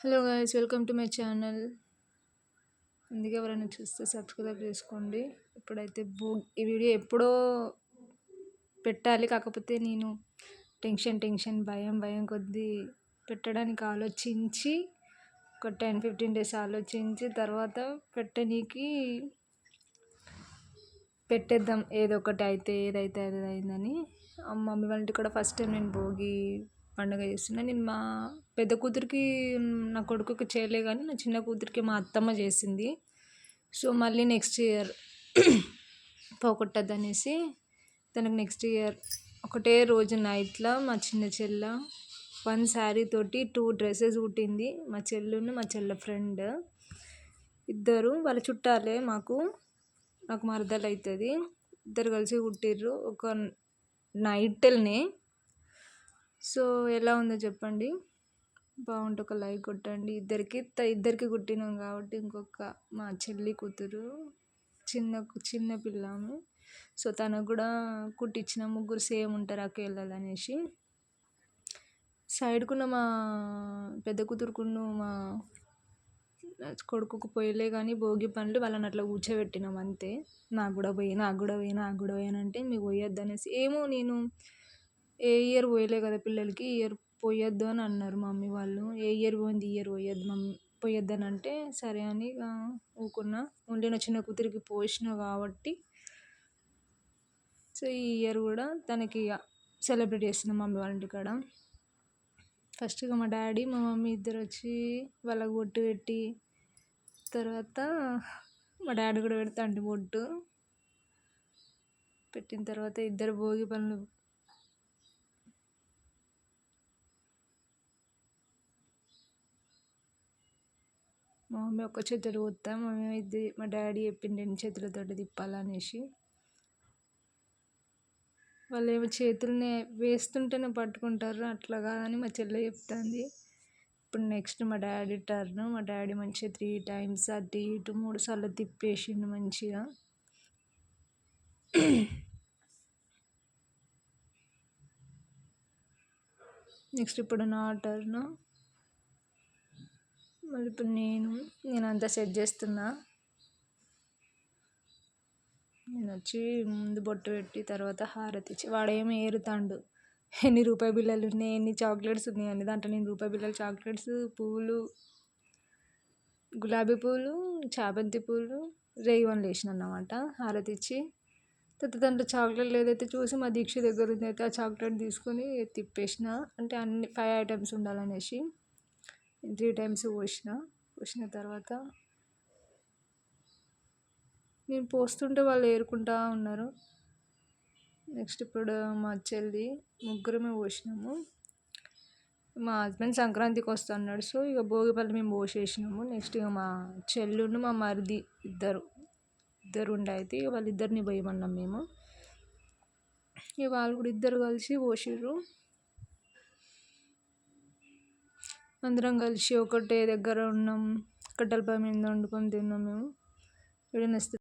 Hello guys, welcome to my channel. అందుకే ఎవరైనా చూస్తే సబ్స్క్రైబ్ చేసుకోండి. ఇప్పుడైతే ఈ వీడియో ఎప్పుడో పెట్టాలి, కాకపోతే నేను టెన్షన్ భయం కొద్దీ పెట్టడానికి ఆలోచించి ఒక 10-15 డేస్ ఆలోచించి తర్వాత పెట్టేద్దాం, ఏదొకటి అయితే ఏదైతే అది అయిందని. మమ్మీ వాళ్ళ ఇంటికి కూడా ఫస్ట్ టైం నేను భోగి పండుగ చేస్తున్నా. నేను మా పెద్ద కూతురికి నా కొడుకుకి చేయలే, కానీ నా చిన్న కూతురికి మా అత్తమ్మ చేసింది. సో మళ్ళీ నెక్స్ట్ ఇయర్ పోగొట్టద్దు అనేసి తనకు నెక్స్ట్ ఇయర్ ఒకటే రోజు నైట్లో మా చిన్న చెల్ల 1 శారీ తోటి 2 డ్రెస్సెస్ కుట్టింది. మా చెల్ల ఫ్రెండ్ ఇద్దరు వాళ్ళ చుట్టాలే, నాకు మరదలు అవుతుంది. ఇద్దరు కలిసి కుట్టిర్రు ఒక నైట్నే. సో ఎలా ఉందో చెప్పండి, బాగుంటే ఒక లైక్ కొట్టండి. ఇద్దరికి కుట్టినాం కాబట్టి ఇంకొక మా చెల్లి కూతురు చిన్న పిల్ల. సో తనకు కూడా కుట్టించిన, ముగ్గురు సేమ్ ఉంటారు అకేళ్ళలు అనేసి. సైడ్కున్న మా పెద్ద కూతురుకున్న మా కొడుకుకు పోయలే, కానీ భోగి పండ్లు వాళ్ళని అట్లా కూర్చోబెట్టినాం అంతే. నాకు కూడా పోయానంటే మీకు పోయొద్దు అనేసి. ఏమో నేను ఏ ఇయర్ పోయలే కదా పిల్లలకి, ఇయర్ పోయొద్దు అని అన్నారు మమ్మీ వాళ్ళు. ఏ ఇయర్ పోయింది ఇయర్ పోయొద్దు మమ్మీ, పోయొద్దు అని అంటే సరే అని ఊకున్నా. ఓన్లీ నా చిన్న కూతురికి పోసిన కాబట్టి సో ఈ ఇయర్ కూడా తనకి సెలబ్రేట్ చేస్తున్నాం మమ్మీ వాళ్ళ ఇంటికాడ. ఫస్ట్గా మా డాడీ మా మమ్మీ ఇద్దరు వచ్చి వాళ్ళకి బొట్టు పెట్టి, తర్వాత మా డాడీ కూడా పెడతాండి బొట్టు పెట్టిన తర్వాత ఇద్దరు భోగి పనులు మా మమ్మీ ఒక్క చేతులు పోతా, మా డాడీ చెప్పిండు 2 చేతులతోటి తిప్పాలనేసి. వాళ్ళు ఏమో చేతులనే వేస్తుంటేనే పట్టుకుంటారు, అట్లా కాదని మా చెల్లె చెప్తుంది. ఇప్పుడు నెక్స్ట్ మా డాడీ టర్న్. మా డాడీ మంచిగా 3 టైమ్స్ అటు ఇటు 3 సార్లు తిప్పేసిండు మంచిగా. నెక్స్ట్ ఇప్పుడు నా టర్న్. మళ్ళీ ఇప్పుడు నేనంతా సెట్ చేస్తున్నా. నేను వచ్చి ముందు బొట్టు పెట్టి తర్వాత హారతి ఇచ్చి, వాడేమో ఏరుతాండు ఎన్ని రూపాయి బిళ్ళలు ఉన్నాయి, ఎన్ని చాక్లెట్స్ ఉన్నాయి అని. దాంట్లో నేను రూపాయి బిళ్ళలు, చాక్లెట్స్, పువ్వులు, గులాబీ పూలు, చామంతి పూలు, రేగివన్లు వేసిన అన్నమాట హారతి ఇచ్చి. తర్వాత దాంట్లో చాక్లెట్లు ఏదైతే చూసి మా దీక్ష దగ్గర ఉంది అయితే ఆ చాక్లెట్ తీసుకొని తిప్పేసిన. అంటే అన్ని 5 ఐటమ్స్ ఉండాలనేసి 3 టైమ్స్ పోసిన తర్వాత నేను పోస్తుంటే వాళ్ళు ఏరుకుంటూ ఉన్నారు. నెక్స్ట్ ఇప్పుడు మా చెల్లి ముగ్గురమే పోసినాము. మా హస్బెండ్ సంక్రాంతికి వస్తున్నాడు, సో ఇక భోగిపల్లి మేము పోసేసినాము. నెక్స్ట్ ఇక మా చెల్లును మా మరిది ఇద్దరు ఉండే అయితే ఇక వాళ్ళిద్దరిని పోయమన్నాం మేము. ఇక వాళ్ళు కూడా ఇద్దరు కలిసి పోసిర్రు. అందరం కలిసి ఒకటే దగ్గర ఉన్నాం, కట్టెల పొయ్యి మీద వండుకొని తిన్నాం మేము. వీడియో నచ్చితే